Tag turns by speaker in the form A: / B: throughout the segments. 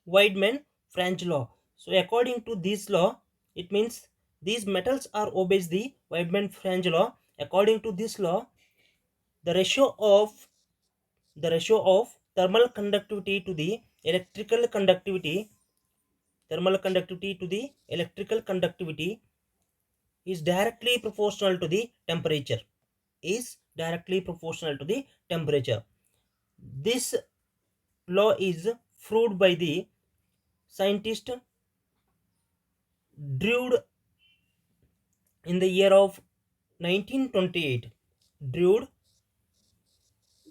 A: Weidmann-Franz law. So according to this law, it means these metals are obeys the Weidmann-Franz law. According to this law, the ratio of thermal conductivity to the electrical conductivity is directly proportional to the temperature. Is directly proportional to the temperature. This law is proved by the scientist Drude in the year of 1928. Drude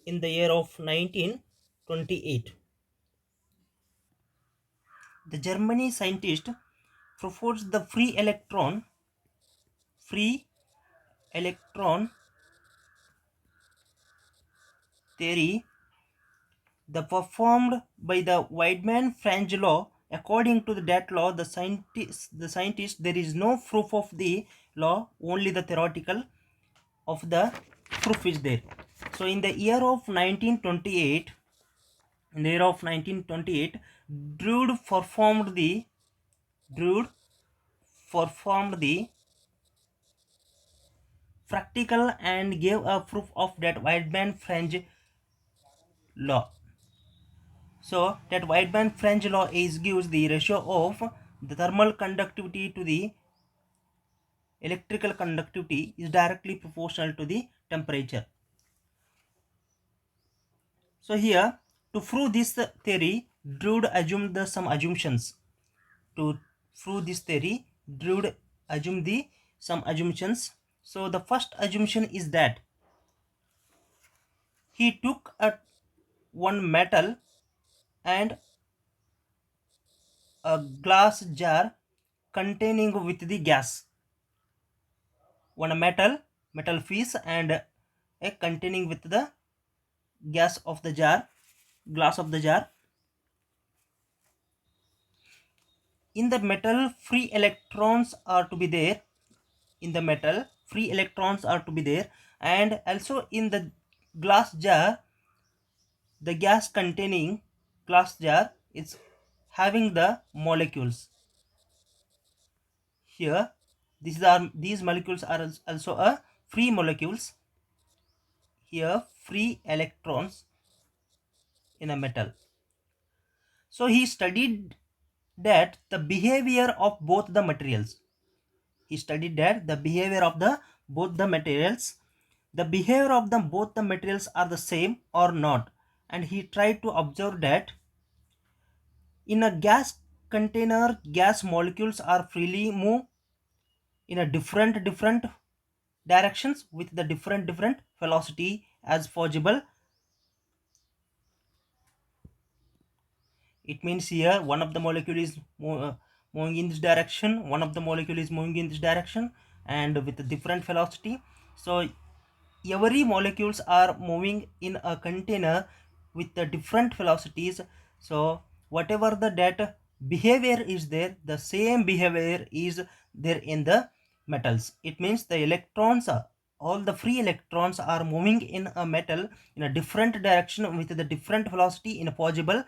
A: in the year of 1928. The Germany scientist proposed the free electron theory, the performed by the Weidmann-Franz law. According to that law, the scientist, there is no proof of the law, only the theoretical of the proof is there. So in the year of 1928, Drude performed the practical and gave a proof of that Weidmann-Franz law. So that Weidmann-Franz law is gives the ratio of the thermal conductivity to the electrical conductivity is directly proportional to the temperature. So here, to prove this theory, Drude assumed some assumptions. To prove this theory, Drude assumed some assumptions. So the first assumption is that he took one metal and a glass jar containing with the gas. One metal piece and a containing with the gas of the jar, glass of the jar. In the metal, free electrons are to be there. In the metal, free electrons are to be there, and also in the glass jar, the gas containing glass jar is having the molecules. Here, these molecules are also a free molecules. Here, free electrons in a metal. So he studied that the behavior of both the materials. He studied that the behavior of the both the materials, the behavior of the both the materials are the same or not, and he tried to observe that in a gas container, gas molecules are freely move in a different directions with the different velocity as possible. It means here one of the molecule is moving in this direction, one of the molecule is moving in this direction, and with a different velocity. So every molecules are moving in a container with the different velocities. So whatever the data behavior is there, the same behavior is there in the metals. It means the electrons are all the free electrons are moving in a metal in a different direction with the different velocity in a possible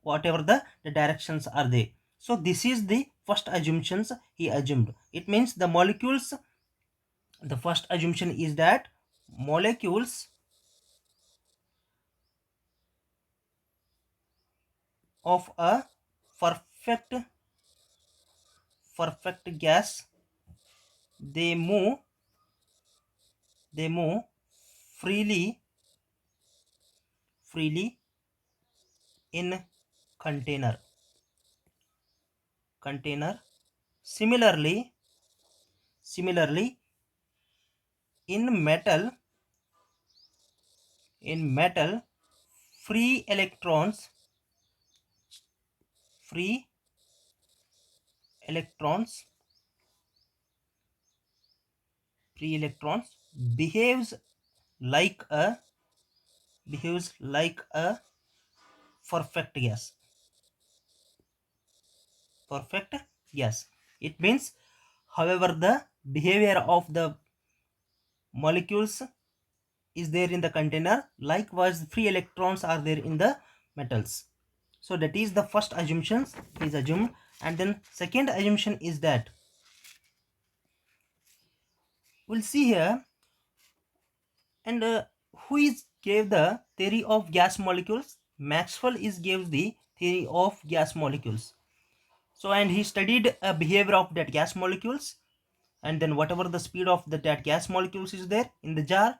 A: whatever the directions are there. So this is the first assumptions he assumed. It means the molecules, the first assumption is that molecules of a perfect gas, they move freely in container. Similarly in metal, free electrons free electrons behaves like a perfect gas. Perfect gas. It means, however, the behavior of the molecules is there in the container, likewise free electrons are there in the metals. So that is the first assumption is assumed. And then second assumption is that we'll see here. And who is gave the theory of gas molecules? Maxwell is gave the theory of gas molecules. So and he studied a behavior of that gas molecules, and then whatever the speed of that gas molecules is there in the jar,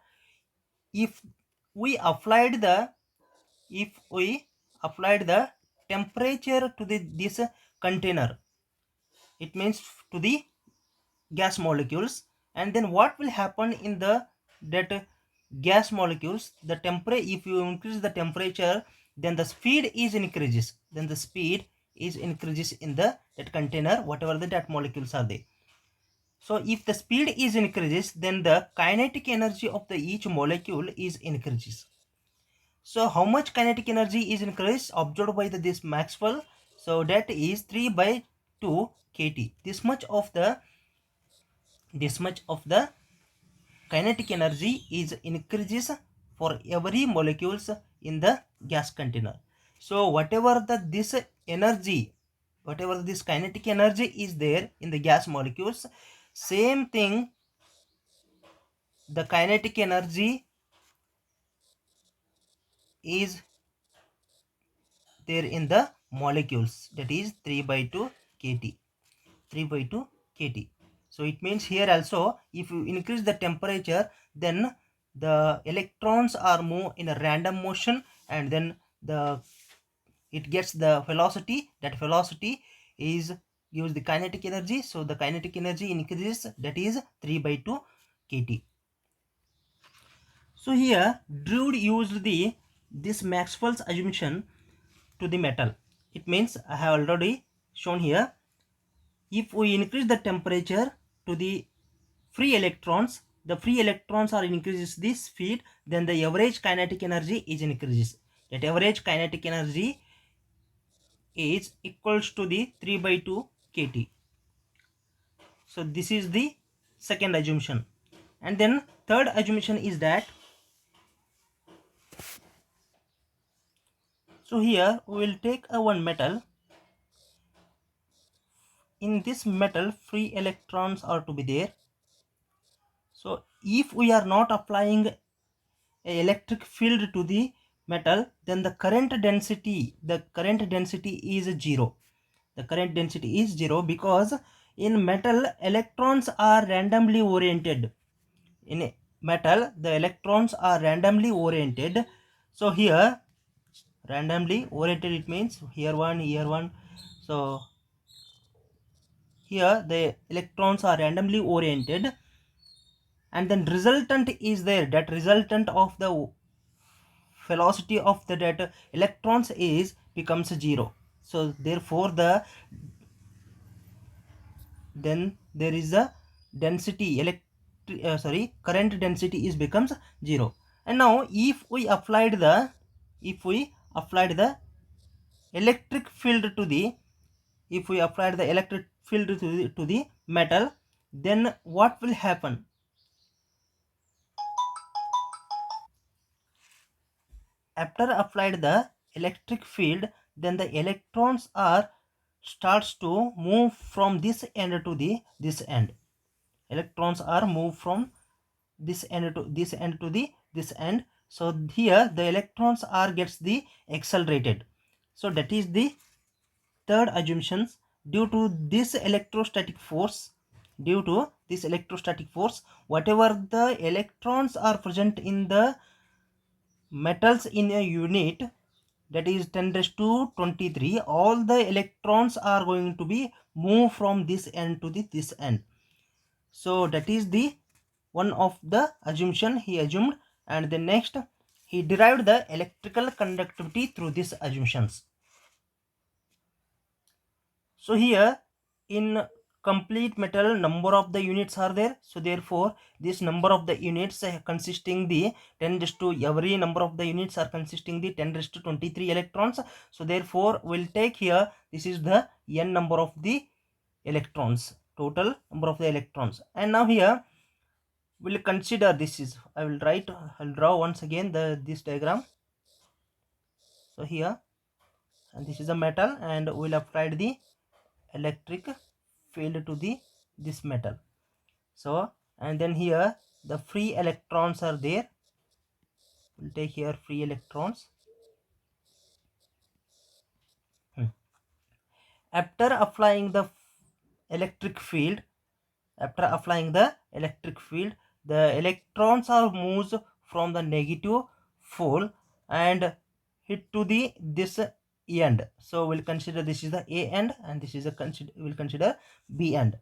A: if we applied the if we applied the temperature to this container, it means to the gas molecules, and then what will happen in the that gas molecules, the temperature, if you increase the temperature, then the speed is increases, in the that container, whatever that molecules are there. So if the speed is increases, then the kinetic energy of the each molecule is increases. So how much kinetic energy is increased observed by this Maxwell? So that is 3 by 2 kT. This much of the kinetic energy is increases for every molecules in the gas container. So whatever this kinetic energy is there in the gas molecules, same thing, the kinetic energy is there in the molecules, that is 3 by 2 kT. 3 by 2 kT. So it means here also, if you increase the temperature, then the electrons are move in a random motion, and then it gets the velocity. That velocity is gives the kinetic energy. So the kinetic energy increases, that is 3 by 2 kT. So here Drude used this Maxwell's assumption to the metal. It means I have already shown here, if we increase the temperature to the free electrons, the free electrons are increases the speed, then the average kinetic energy is increases. That average kinetic energy is equals to the 3 by 2 kT. So this is the second assumption. And then third assumption is that, so here we will take a one metal. In this metal, free electrons are to be there. So if we are not applying a electric field to the metal, then the current density is zero. The current density is zero, because in metal electrons are randomly oriented. In metal the electrons are randomly oriented. So here randomly oriented, it means here one. So here the electrons are randomly oriented, and then resultant is there, that resultant of the velocity of the that electrons is becomes zero. So therefore then there is a density current density is becomes zero. And now if we applied the electric field to the if we applied the electric field to the metal, then what will happen? After applied the electric field, then the electrons are starts to move from this end to this end. Electrons are moved from this end to this end. So here the electrons are gets the accelerated. So that is the third assumptions. Due to this electrostatic force, whatever the electrons are present in the metals in a unit, that is 10 raised to 23, all the electrons are going to be moved from this end to this end. So that is the one of the assumption he assumed. And the next, he derived the electrical conductivity through these assumptions. So here in complete metal, number of the units are there. So therefore this number of the units consisting the 10 raised to, every number of the units are consisting the 10 raised to 23 electrons. So therefore we'll take here, this is the n number of the electrons, total number of the electrons. And now here we'll consider, this is, I'll draw once again this diagram. So here and this is a metal, and we'll apply the electric field to the this metal. So, and then here the free electrons are there. We'll take here free electrons. After applying the electric field, after applying the electric field, the electrons are moved from the negative pole and hit to the this end. So we'll consider this is the A end, and this is a we'll consider B end.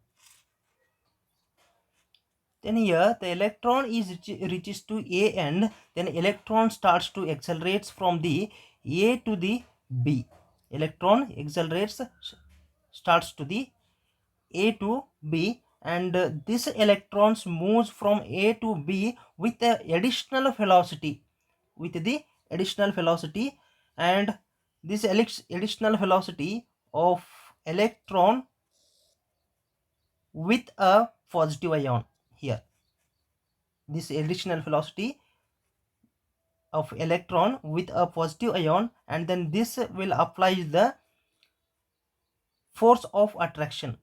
A: Then here the electron is reaches to A end, then electron starts to accelerates from the A to the B. Electron accelerates, starts to the A to B, and this electrons moves from A to B with the additional velocity, and this additional velocity of electron with a positive ion here. This additional velocity of electron with a positive ion, and then this will apply the force of attraction.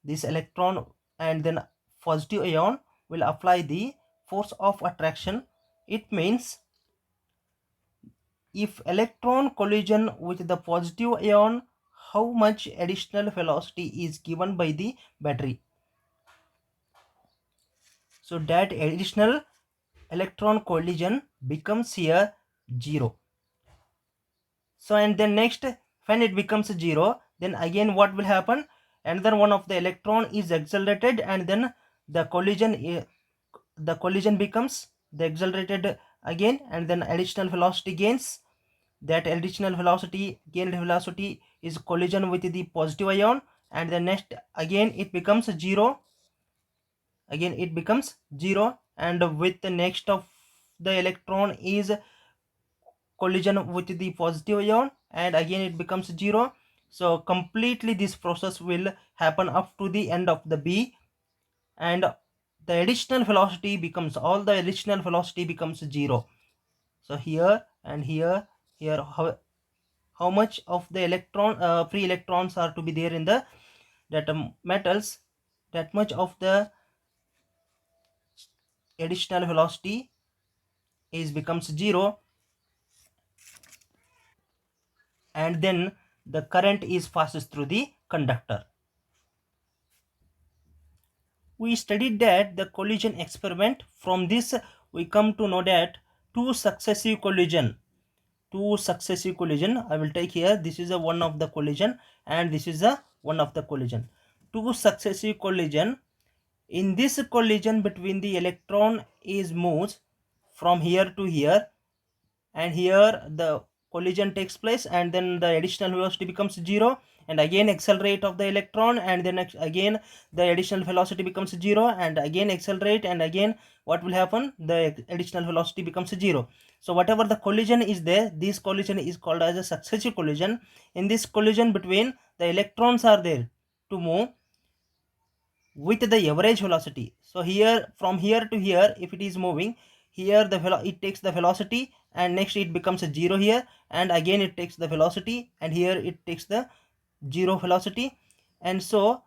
A: This electron and then positive ion will apply the force of attraction. It means if electron collision with the positive ion, how much additional velocity is given by the battery. So that additional electron collision becomes here 0. So and then next, when it becomes 0, then again what will happen? Another one of the electron is accelerated, and then the collision becomes the accelerated again, and then additional velocity gains. That additional gained velocity is collision with the positive ion, and the next again it becomes 0. Again it becomes 0, and with the next of the electron is collision with the positive ion, and again it becomes 0. So completely this process will happen up to the end of the B, and the additional velocity becomes, all the additional velocity becomes 0. So here and here, how much of the free electrons are to be there in the that metals, that much of the additional velocity is becomes 0, and then the current is passes through the conductor. We studied that the collision experiment. From this we come to know that two successive collision, I will take here, this is a one of the collision, and this is a one of the collision. Two successive collision. In this collision between, the electron is moves from here to here, and here the collision takes place, and then the additional velocity becomes 0, and again accelerate of the electron, and then again the additional velocity becomes 0, and again accelerate, and again what will happen? The additional velocity becomes 0. So whatever the collision is there, this collision is called as a successive collision. In this collision between, the electrons are there to move with the average velocity. So here, from here to here, if it is moving, here it takes the velocity, and next it becomes a 0 here, and again it takes the velocity, and here it takes the 0 velocity. And so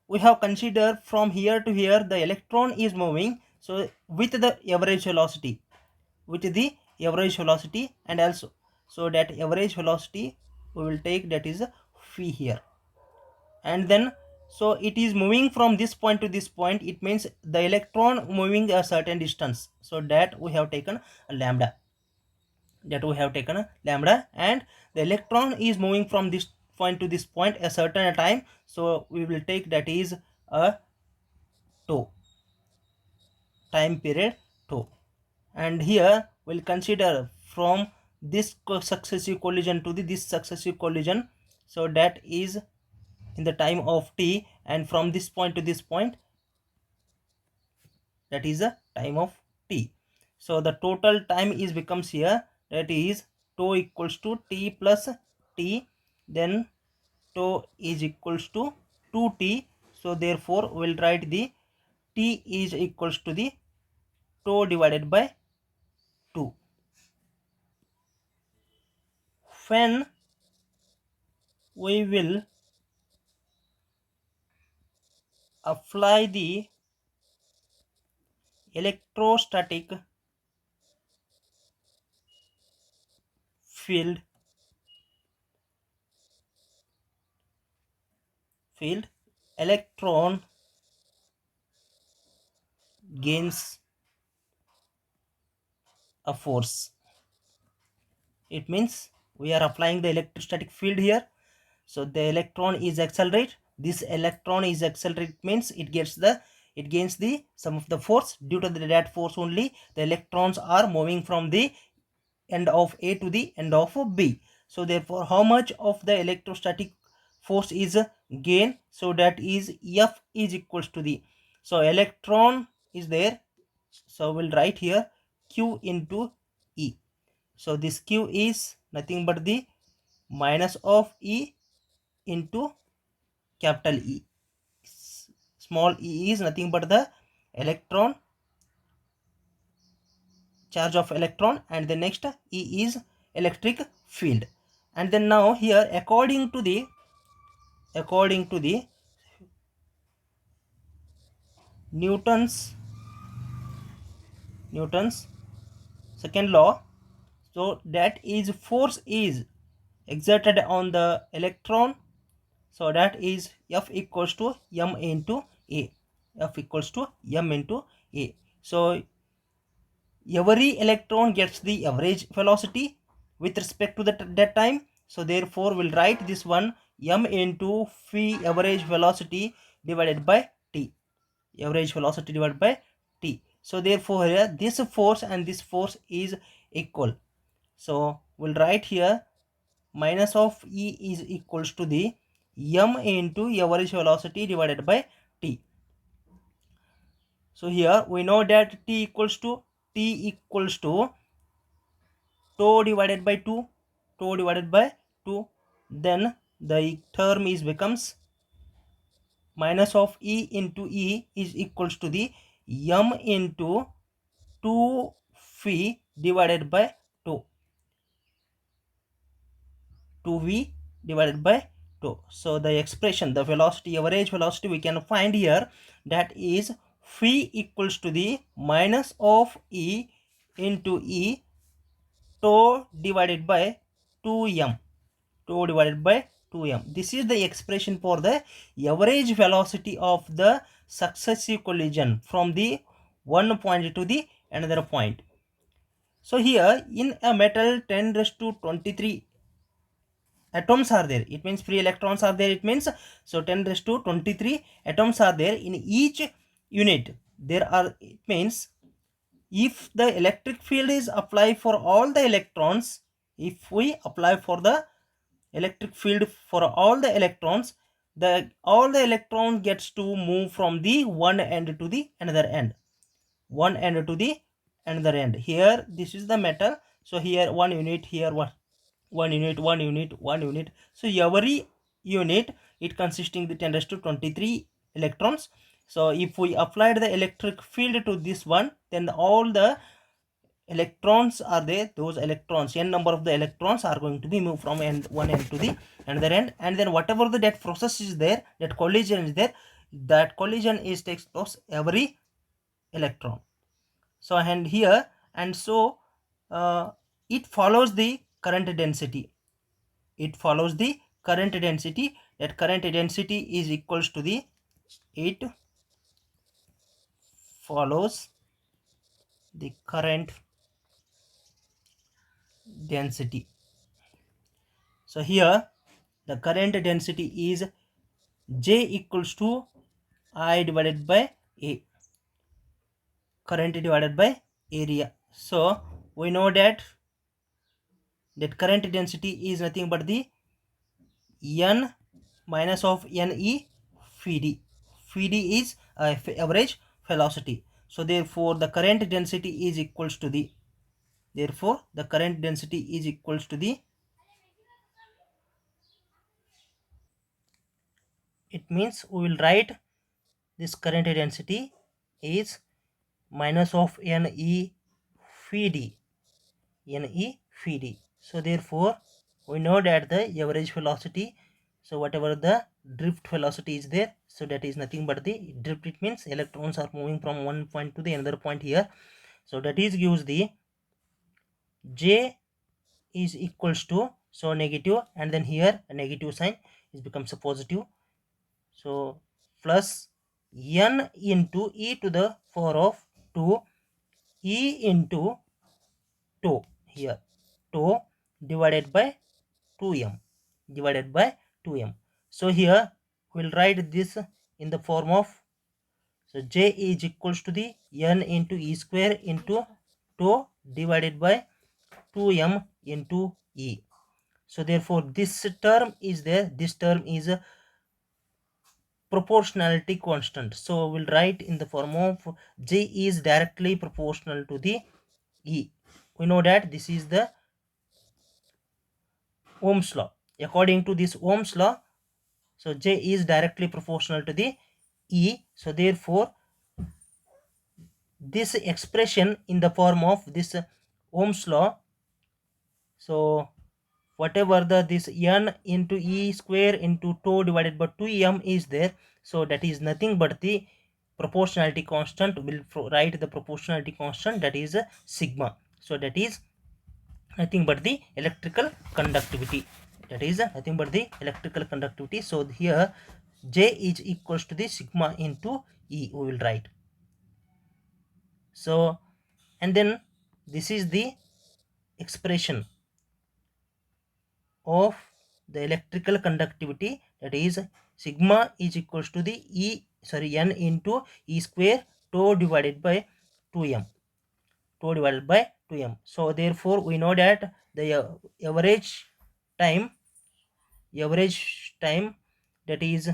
A: we have considered from here to here the electron is moving, so with the average velocity, and also, so that average velocity we will take, that is phi here. And then, so it is moving from this point to this point, it means the electron moving a certain distance, so that we have taken a lambda, and the electron is moving from this point to this point a certain time, so we will take that is a tau, time period tau. And here we'll consider from this successive collision to this successive collision, so that is in the time of t, and from this point to this point, that is the time of t. So the total time is becomes here, that is tau equals to t plus t, then tau is equals to 2t. So therefore we'll write the t is equals to the tau divided by 2. When we will apply the electrostatic field electron gains a force. It means we are applying the electrostatic field here. So the electron is accelerate. This electron is accelerate means it gains the some of the force. Due to that force only, the electrons are moving from the end of A to the end of B. So therefore, how much of the electrostatic force is gain? So that is F is equals to the, so electron is there. So we'll write here Q into E. So this Q is nothing but the minus of E into capital E. Small e is nothing but the electron, charge of electron, and the next E is electric field. And then now here according to the Newton's second law, so that is force is exerted on the electron, so that is F equals to m into A. F equals to m into A. So every electron gets the average velocity with respect to that time. So therefore we'll write this one m into phi average velocity divided by t. Average velocity divided by t. So therefore here this force and this force is equal. So we'll write here minus of E is equals to the m into average velocity divided by t. So here we know that t equals to tau divided by 2, then the term is becomes minus of E into E is equals to the m into 2 phi divided by 2, 2v divided by 2. So the expression, the velocity, average velocity we can find here, that is phi equals to the minus of E into E tau divided by 2m. This is the expression for the average velocity of the successive collision from the one point to the another point. So here in a metal 10 raised to 23 atoms are there, it means free electrons are there, it means so 10 raised to 23 atoms are there in each unit. There are, it means if the electric field is applied for all the electrons, if we apply for the electric field for all the electrons, all the electron gets to move from the one end to the another end, here this is the metal. So here one unit, here one unit. So every unit it consisting the 10 raised to 23 electrons. So if we applied the electric field to this one, then all the electrons are there, those electrons, n number of the electrons are going to be moved from one end to the another end, and then whatever the that process is there, that collision is there, that collision is takes place every electron. So and here, and so it follows the current density. That current density is equals to the, it follows the current density. So here the current density is J equals to I divided by A, current divided by area. So we know that current density is nothing but the N minus of Ne phi d. Phi d is average velocity. So therefore the current density is equals to the, it means we will write this current density is minus of Ne phi d. So therefore we know that the average velocity So whatever the drift velocity is there, so that is nothing but the drift. It means electrons are moving from one point to the another point here. So that is gives the J is equals to, so negative, and then here a negative sign is becomes a positive. So plus n into e to the power of 2 e into tau here, tau divided by 2m, divided by 2m. So here we'll write this in the form of, so J is equals to the n into e square into tau divided by 2m into e. So therefore this term is there, this term is a proportionality constant. So we'll write in the form of J is directly proportional to the E. We know that this is the Ohm's law. According to this Ohm's law, so J is directly proportional to the E. So therefore this expression in the form of this Ohm's law, so whatever the this n into e square into tau divided by 2m is there, so that is nothing but the proportionality constant. Will write the proportionality constant, that is sigma. So that is nothing but the electrical conductivity, that is nothing but the electrical conductivity. So here J is equals to the sigma into E we will write. So and then this is the expression of the electrical conductivity, that is sigma is equals to the n into e square tau divided by 2m, tau divided by 2m. So therefore we know that the time average time, that is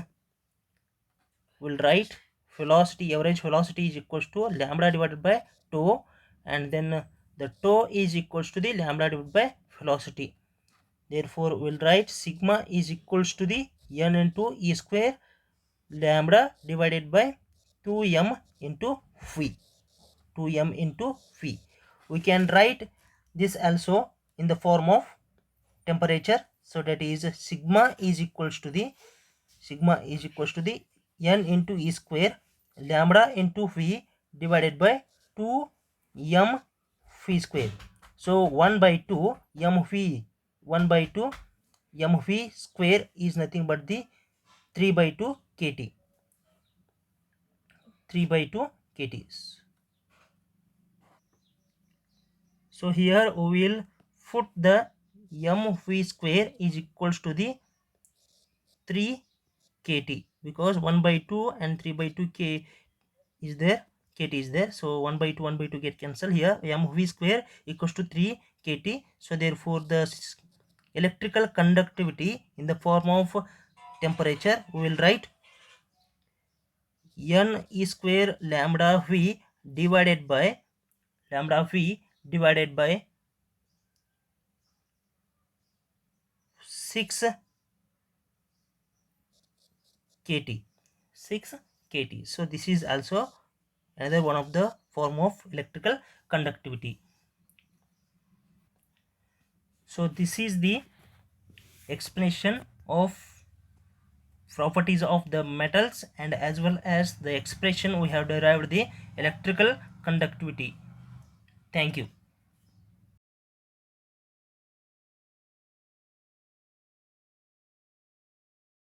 A: we'll write velocity, average velocity is equals to lambda divided by tau, and then the tau is equals to the lambda divided by velocity. Therefore we'll write sigma is equals to the n into e square lambda divided by 2m into phi, 2m into phi. We can write this also in the form of temperature. So that is sigma is equals to the, sigma is equals to the n into e square lambda into phi divided by 2m phi square. So 1 by 2 m phi, 1 by 2 m phi square is nothing but the 3 by 2 kt, 3 by 2 kts. So here we will put the m phi square is equals to the 3 kt, because 1 by 2 and 3 by 2 k is there, kt is there. So 1 by 2 1 by 2 get cancelled. Here m v square equals to 3 kt. So therefore the electrical conductivity in the form of temperature we will write n e square lambda v divided by, lambda v divided by 6 kt, 6 kt. So this is also another one of the form of electrical conductivity. So this is the explanation of properties of the metals, and as well as the expression we have derived the electrical conductivity. Thank you.